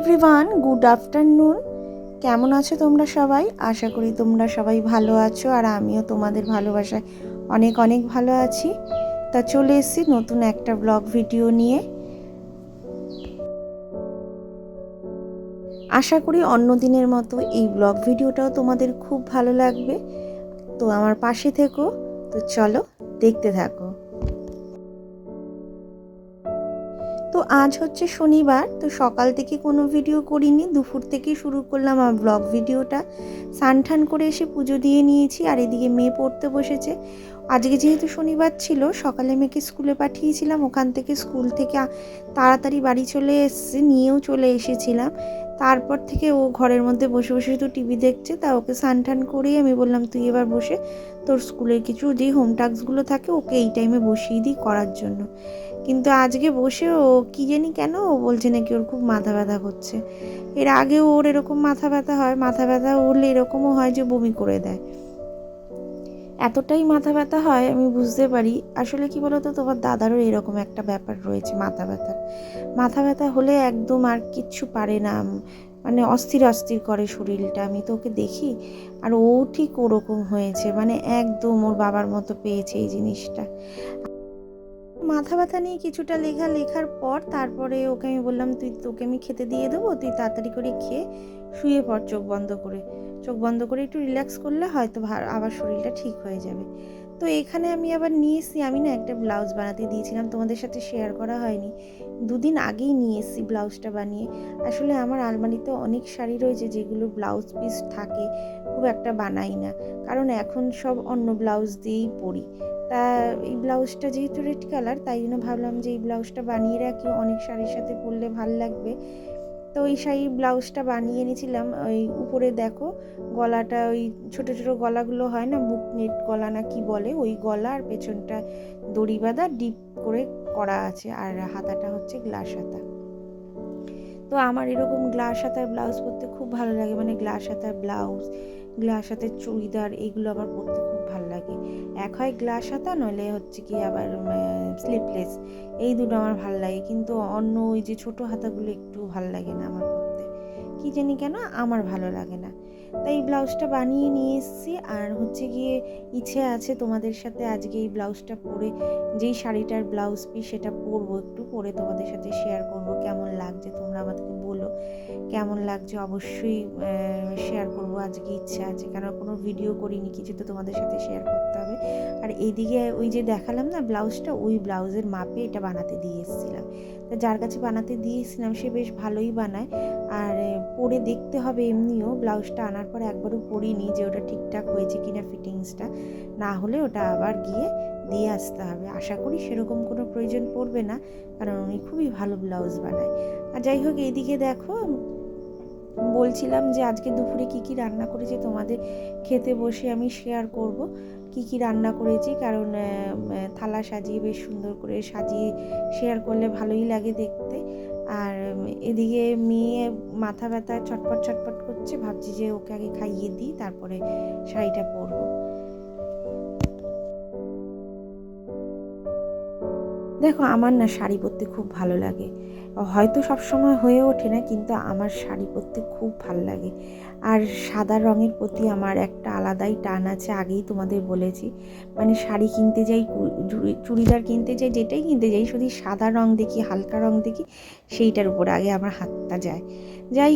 Everyone, good afternoon. কেমন আছো তোমরা সবাই? আশা করি তোমরা সবাই ভালো আছো, আর আমিও তোমাদের ভালোবাসায় অনেক অনেক ভালো আছি। তা চলে এসেছি নতুন একটা ব্লগ ভিডিও নিয়ে। আশা করি অন্য দিনের মতো এই ব্লগ ভিডিওটাও তোমাদের খুব ভালো লাগবে। তো আমার পাশে থেকো। তো চলো দেখতে থাকো। তো আজ হচ্ছে শনিবার, তো সকাল থেকে কোনো ভিডিও করিনি, দুপুর থেকেই শুরু করলাম আমার ব্লগ ভিডিওটা। স্নান টান করে এসে পুজো দিয়ে নিয়েছি, আর এদিকে মেয়ে পড়তে বসেছে। আজকে যেহেতু শনিবার ছিল, সকালে মেয়েকে স্কুলে পাঠিয়েছিলাম, ওখান থেকে স্কুল থেকে তাড়াতাড়ি বাড়ি চলে এসেছে, নিয়েও চলে এসেছিলাম। তারপর থেকে ও ঘরের মধ্যে বসে বসে তো টিভি দেখছে, তা ওকে স্নান টান করেই আমি বললাম তুই এবার বসে তোর স্কুলের কিছু যেই হোম টাস্কগুলো থাকে ওকে এই টাইমে বসিয়ে দিই করার জন্য। কিন্তু আজকে বসে ও কী জানি কেন ও বলছে নাকি ওর খুব মাথা ব্যথা করছে। এর আগেও ওর এরকম মাথা ব্যথা হয়, মাথা ব্যথা উঠলে এরকমও হয় যে বমি করে দেয়। এতটাই মাথা ব্যথা হয় আমি বুঝতে পারি। আসলে কি বলতো, তোমার দাদারও এরকম একটা ব্যাপার রয়েছে মাথা ব্যথার। মাথা ব্যথা হলে একদম আর কিচ্ছু পারে না, মানে অস্থির অস্থির করে শরীরটা। আমি তো ওকে দেখি, আর ও ঠিক ওরকম হয়েছে, মানে একদম ওর বাবার মতো পেয়েছে এই জিনিসটা। মাথা ব্যথা নিয়ে কিছুটা লেখার পর তারপরে ওকে আমি বললাম তোকে আমি খেতে দিয়ে দেবো, তুই তাড়াতাড়ি করে খেয়ে শুয়ে পড় চোখ বন্ধ করে একটু রিল্যাক্স করলে হয়তো আবার শরীরটা ঠিক হয়ে যাবে। তো এখানে আমি আবার নিয়ে এসেছি, আমি না একটা ব্লাউজ বানাতে দিয়েছিলাম, তোমাদের সাথে শেয়ার করা হয়নি। দুদিন আগেই নিয়ে এসেছি ব্লাউজটা বানিয়ে। আসলে আমার আলমারিতে অনেক শাড়ি রয়েছে যেগুলো ব্লাউজ পিস থাকে, খুব একটা বানাই না, কারণ এখন সব অন্য ব্লাউজ দিয়েই পরি। তা এই ব্লাউজটা যেহেতু রেড কালার, তাই জন্য ভাবলাম যে এই ব্লাউজটা বানিয়ে রাখি, অনেক শাড়ির সাথে পরলে ভাল লাগবে। তো ওই শাড়ির ব্লাউজটা বানিয়ে এনেছিলাম। ওই উপরে দেখো গলাটা, ওই ছোট ছোট গলাগুলো হয় না, বুক নেট গলা না কি বলে, ওই গলা, আর পেছনটা দড়ি বাঁধা ডিপ করে করা আছে, আর হাতাটা হচ্ছে গ্লাস হাতা। তো আমার এরকম গ্লাস হাতার ব্লাউজ পরতে খুব ভালো লাগে, মানে গ্লাস হাতার ব্লাউজ, গ্লাস হাতের চুড়িদার, এইগুলো আমার পরতে খুব ভালো লাগে। এক হয় গ্লাস হাতা, নইলে হচ্ছে কি আবার স্লিপলেস, এই দুটো আমার ভালো লাগে। কিন্তু অন্য ওই যে ছোট হাতাগুলো একটু ভালো লাগে না আমার পরতে, কি জানি কেন আমার ভালো লাগে না। তাই এই ব্লাউজটা বানিয়ে নিয়ে এসেছি। আর হচ্ছে গিয়ে ইচ্ছে আছে তোমাদের সাথে আজকে এই ব্লাউজটা পরে, যেই শাড়িটার ব্লাউজ পিস সেটা পরবো, একটু পরে তোমাদের সাথে শেয়ার করব কেমন লাগছে। তোমরা আমাদেরকে বলো কেমন লাগছে, অবশ্যই শেয়ার করব। আজকে ইচ্ছা আছে, কারণ কোনো ভিডিও করিনি, কিছু তো তোমাদের সাথে শেয়ার করতে হবে। আর এইদিকে ওই যে দেখালাম না ব্লাউজটা, ওই ব্লাউজের মাপে এটা বানাতে দিয়ে এসেছিলাম। তা যার কাছে বানাতে দিয়েছিলাম সে বেশ ভালোই বানায়। আর পরে দেখতে হবে, এমনিও ব্লাউজটা আনার পর একবারও পরিনি যে ওটা ঠিকঠাক হয়েছে কিনা ফিটিংসটা, না হলে ওটা আবার গিয়ে দিয়ে আসতে হবে। আশা করি সেরকম কোনো প্রয়োজন পড়বে না, কারণ উনি খুবই ভালো ব্লাউজ বানায়। আর যাই হোক, এইদিকে দেখো বলছিলাম যে আজকে দুপুরে কি কি রান্না করেছি তোমাদের খেতে বসে আমি শেয়ার করব কি কি রান্না করেছি, কারণ থালা সাজিয়ে বেশ সুন্দর করে সাজিয়ে শেয়ার করলে ভালোই লাগে দেখতে। আর এদিকে মেয়ে মাথা ব্যথা ছটপট ছটপট করছে, ভাবছি যে ওকে আগে খাইয়ে দিই তারপরে শাড়িটা পরবো। দেখো আমার না শাড়ি পরতে খুব ভালো লাগে, হয়তো সব সময় হয়ে ওঠে না, কিন্তু আমার শাড়ি পরতে খুব ভালো লাগে। আর সাদা রঙের প্রতি আমার একটা আলাদাই টান আছে, আগেই তোমাদের বলেছি। মানে শাড়ি কিনতে যাই, চুড়িদার কিনতে যাই, যেটাই কিনতে যাই, শুধু সাদা রঙ দেখি, হালকা রঙ দেখি, সেইটার উপরে আগে আমার হাতটা যায়। যাই,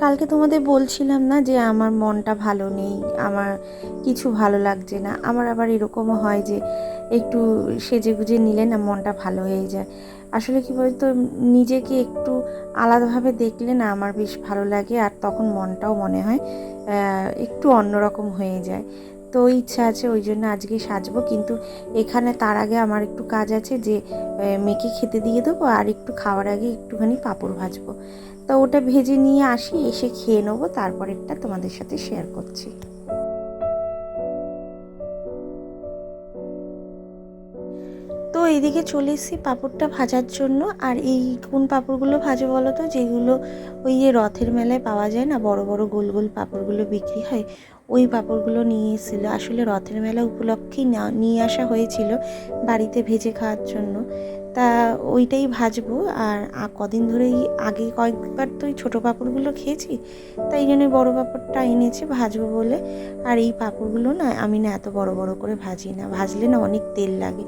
কালকে তোমাদের বলছিলাম না যে আমার মনটা ভালো নেই, আমার কিছু ভালো লাগছে না। আমার আবার এরকমও হয় যে একটু সেজে গুজে নিলে না মনটা ভালো হয়ে যায়। আসলে কি বলতো, নিজেকে একটু আলাদাভাবে দেখলে না আমার বেশ ভালো লাগে, আর তখন মনটাও মনে হয় একটু অন্যরকম হয়ে যায়। তো ইচ্ছা আছে ওই জন্য আজকে সাজবো, কিন্তু এখানে তার আগে আমার একটু কাজ আছে, যে মেয়েকে খেতে দিয়ে দেবো, আর একটু খাওয়ার আগে একটুখানি পাঁপড় ভাজবো। তো ওটা ভেজে নিয়ে আসি, এসে খেয়ে নেবো, তারপরেরটা তোমাদের সাথে শেয়ার করছি। তো এইদিকে চলে এসেছি পাঁপড়টা ভাজার জন্য। আর এই কোন পাঁপড়গুলো ভাজে বলো তো, যেগুলো ওই যে রথের মেলায় পাওয়া যায় না, বড় বড় গোল গোল পাঁপড়গুলো বিক্রি হয়, ওই পাঁপড়গুলো নিয়ে এসেছিলো। আসলে রথের মেলা উপলক্ষেই নিয়ে আসা হয়েছিল বাড়িতে ভেজে খাওয়ার জন্য। তা ওইটাই ভাজবো। আর কদিন ধরেই আগে কয়েকবার তো ওই ছোটো পাঁপড়গুলো খেয়েছি, তাই জন্য বড়ো পাঁপড়টা এনেছে ভাজবো বলে। আর এই পাঁপড়গুলো না আমি না এত বড় বড় করে ভাজি না, ভাজলে না অনেক তেল লাগে,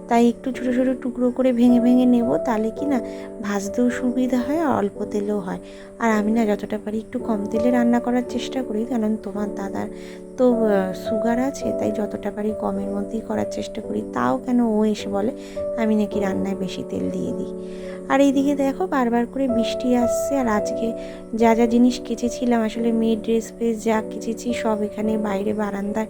তাই একটু ছোটো ছোটো টুকরো করে ভেঙে ভেঙে নেব, তাহলে কি না ভাজতেও সুবিধা হয় আর অল্প তেলেও হয়। আর আমি না যতটা পারি একটু কম তেলে রান্না করার চেষ্টা করি, কারণ তোমার দাদার তো সুগার আছে, তাই যতটা পারি কমের মধ্যেই করার চেষ্টা করি। তাও কেন ও এসে বলে আমি নাকি রান্নায় বেশি তেল দিয়ে দিই। আর এইদিকে দেখো বারবার করে বৃষ্টি আসছে, আর আজকে যা যা জিনিস কেচেছিলাম, আসলে মেয়ের ড্রেস ফ্রেস যা কেচেছি সব এখানে বাইরে বারান্দায়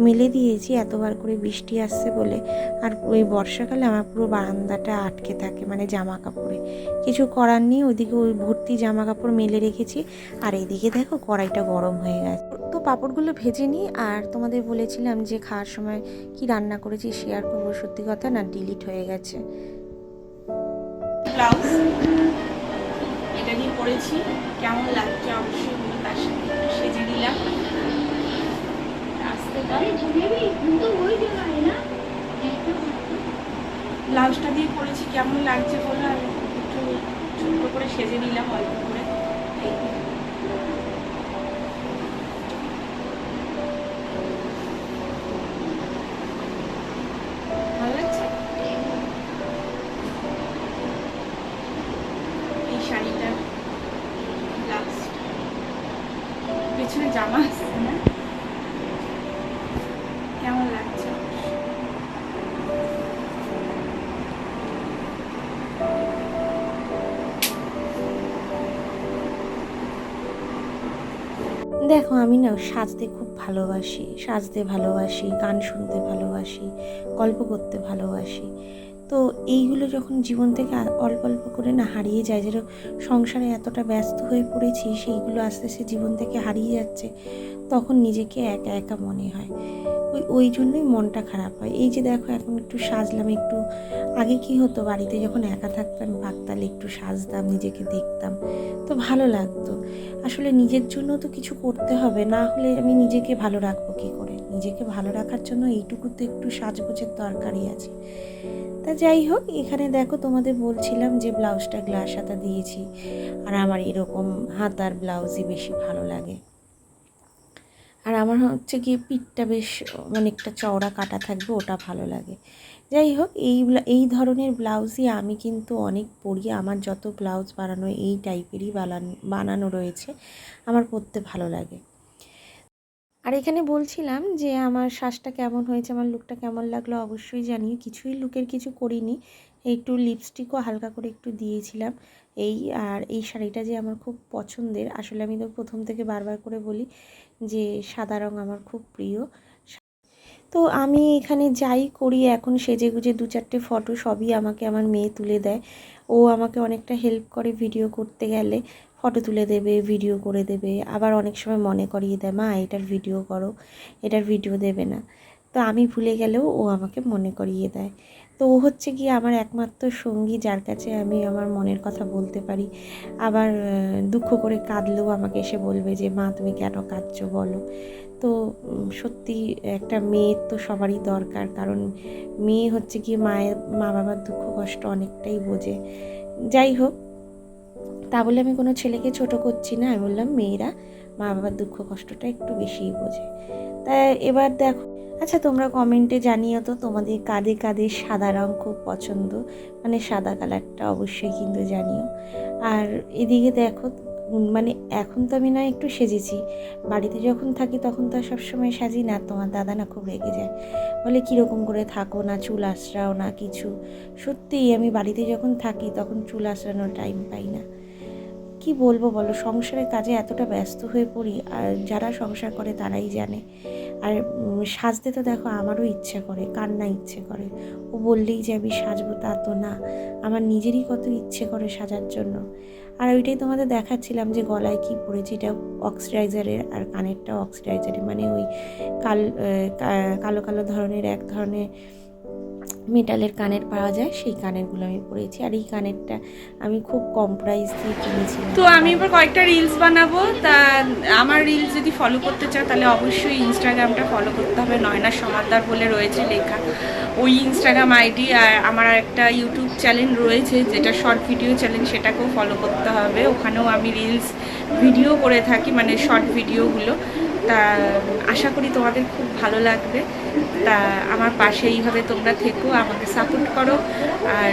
মেলে দিয়েছি, এতবার করে বৃষ্টি আসছে বলে। আর ওই বর্ষাকালে আমার পুরো বারান্দাটা আটকে থাকে, মানে জামা কাপড়ে কিছু করার নেই। ওইদিকে ওই ভর্তি জামা কাপড় মেলে রেখেছি। আর এইদিকে দেখো কড়াইটা গরম হয়ে গেছে। তো পাঁপড়গুলো ভেজে নিই। আর তোমাদের বলেছিলাম যে খাওয়ার সময় কি রান্না করেছি শেয়ার করবো, সত্যি কথা না ডিলিট হয়ে গেছে। ব্লাউজ এটা দিয়ে পরেছি, কেমন লাগছে অবশ্যই বলো, তার সাথে একটু সেজে দিলাম। ব্লাউজটা দিয়ে পরেছি কেমন লাগছে বলো, আর একটু ছোট্ট করে সেজে নিলাম অল্প করে। ভালো লাগছে এই শাড়িটা, ব্লাউজ, পেছনে জামা আসছে না, কেমন লাগছে? দেখো আমি না সাজতে খুব ভালোবাসি, গান শুনতে ভালোবাসি, গল্প করতে ভালোবাসি। তো এইগুলো যখন জীবন থেকে অল্প অল্প করে না হারিয়ে যায়, যেন সংসারে এতটা ব্যস্ত হয়ে পড়েছি, সেইগুলো আস্তে আস্তে জীবন থেকে হারিয়ে যাচ্ছে, তখন নিজেকে একা একা মনে হয়। ওই জন্যই মনটা খারাপ হয়। এই যে দেখো এখন একটু সাজলাম, একটু আগে কি হতো বাড়িতে যখন একা থাকতাম ভাগতালে একটু সাজতাম, নিজেকে দেখতাম, তো ভালো লাগতো। আসলে নিজের জন্য তো কিছু করতে হবে, না হলে আমি নিজেকে ভালো রাখবো কী করে? নিজেকে ভালো রাখার জন্য এইটুকু তো একটু সাজগোজের দরকারই আছে। তা যাই হোক, এখানে দেখো তোমাদের বলছিলাম যে ব্লাউজটা গ্লাস হাতা দিয়েছি, আর আমার এরকম হাতার ব্লাউজই বেশি ভালো লাগে। আর আমার হচ্ছে গিয়ে পিঠটা বেশ অনেকটা চওড়া কাটা থাকবে, ওটা ভালো লাগে। যাই হোক, এই ধরনের ব্লাউজই আমি কিন্তু অনেক পরি। আমার যত ব্লাউজ বানানো এই টাইপেরই বানানো রয়েছে, আমার পরতে ভালো লাগে। আর এখানে বলছিলাম যে আমার সাজটা কেমন হয়েছে, আমার লুকটা কেমন লাগলো অবশ্যই জানিও। কিছুই লুকের কিছু করিনি, একটু লিপস্টিকও হালকা করে একটু দিয়েছিলাম। আর এই শাড়িটা যে আমার খুব পছন্দের, আসলে আমি তো প্রথম থেকে বারবার করে বলি যে সাদা রঙ আমার খুব প্রিয়। তো আমি এখানে যাই করি এখন সেজেগুজে 2-4টে ফটো সবই আমাকে আমার মেয়ে তুলে দেয়। ও আমাকে অনেকটা হেল্প করে, ভিডিও করতে গেলে ফটো তুলে দেবে, ভিডিও করে দেবে, আবার অনেক সময় মনে করিয়ে দেয় মা এটার ভিডিও করো, এটার ভিডিও দেবে না। তো আমি ভুলে গেলেও ও আমাকে মনে করিয়ে দেয়। তো ও হচ্ছে গিয়ে আমার একমাত্র সঙ্গী, যার কাছে আমি আমার মনের কথা বলতে পারি। আবার দুঃখ করে কাঁদলেও আমাকে এসে বলবে যে মা তুমি কেন কাঁদছো বলো। তো সত্যি একটা মেয়ের তো সবারই দরকার, কারণ মেয়ে হচ্ছে কি মা বাবার দুঃখ কষ্ট অনেকটাই বোঝে। যাই হোক, তা বলে আমি কোনো ছেলেকে ছোট করছি না, আমি বললাম মেয়েরা মা বাবার দুঃখ কষ্টটা একটু বেশিই বোঝে। তাই এবার দেখো, আচ্ছা তোমরা কমেন্টে জানিও তো তোমাদের কাদের কাদের সাদা রঙ খুব পছন্দ, মানে সাদা কালারটা অবশ্যই কিন্তু জানিও। আর এদিকে দেখো, মানে এখন তো আমি না একটু সেজেছি, বাড়িতে যখন থাকি তখন তো সবসময় সাজি না। তোমার দাদা না খুব রেগে যায়, বলে কীরকম করে থাকো, না চুল আঁচড়াও না কিছু। সত্যিই আমি বাড়িতে যখন থাকি তখন চুল আঁচড়ানোর টাইম পাই না। কি বলবো বলো, সংসারের কাজে এতটা ব্যস্ত হয়ে পড়ি, আর যারা সংসার করে তারাই জানে। আর সাজতে তো দেখো আমারও ইচ্ছে করে, কার না ইচ্ছে করে। ও বললেই যে আমি সাজবো তা তো না, আমার নিজেরই কত ইচ্ছে করে সাজার জন্য। আর ওইটাই তোমাদের দেখাচ্ছিলাম যে গলায় কি পরেছি, এটা অক্সিডাইজারের, আর কানেরটাও অক্সিডাইজারের, মানে ওই কালো কালো ধরনের এক ধরনের মেটালের কানের পাওয়া যায়, সেই কানেরগুলো আমি পরেছি। আর এই কানেরটা আমি খুব কম প্রাইস দিয়ে কিনেছিলাম। তো আমি এবার কয়েকটা রিলস বানাবো, তা আমার রিলস যদি ফলো করতে চাও তাহলে অবশ্যই ইনস্টাগ্রামটা ফলো করতে হবে, নয়না সমাদ্দার বলে রয়েছে লেখা, ওই ইনস্টাগ্রাম আইডি, আর আমার একটা ইউটিউব চ্যানেল রয়েছে যেটা শর্ট ভিডিও চ্যানেল, সেটাকেও ফলো করতে হবে। ওখানেও আমি রিলস ভিডিও করে থাকি, মানে শর্ট ভিডিওগুলো। তা আশা করি তোমাদের খুব ভালো লাগবে। তা আমার পাশে এইভাবে তোমরা থেকো, আমাকে সাপোর্ট করো। আর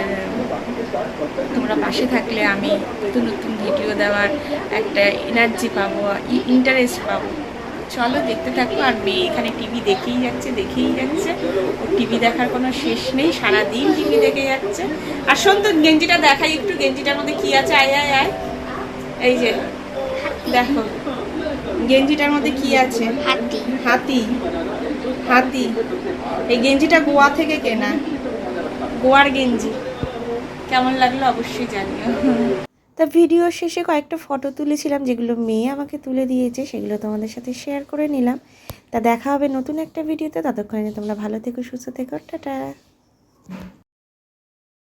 তোমরা পাশে থাকলে আমি নতুন নতুন ভিডিও দেওয়ার একটা এনার্জি পাবো, ইন্টারেস্ট পাবো। চলো দেখতে থাকো। আর মেয়ে এখানে টিভি দেখেই যাচ্ছে। ওর টিভি দেখার কোনো শেষ নেই, সারাদিন টিভি দেখে যাচ্ছে। আর শোন, তো গেঞ্জিটা দেখাই একটু, গেঞ্জিটার মধ্যে কি আছে। আয় আয় আয়, এই যে দেখো গেঞ্জিটার মধ্যে কি আছে। হাতি। হাতি। এই গেঞ্জিটা গোয়া থেকে কেনা, গোয়ার গেঞ্জি। কেমন লাগলো অবশ্যই জানিও। তা ভিডিও শেষে কয়েকটা ফটো তুলেছিলাম, যেগুলো মেয়ে আমাকে তুলে দিয়েছে, সেগুলো তোমাদের সাথে শেয়ার করে নিলাম। তা দেখা হবে নতুন একটা ভিডিওতে। ততক্ষণে তোমরা ভালো থেকো, সুস্থ থেকো, টাটা।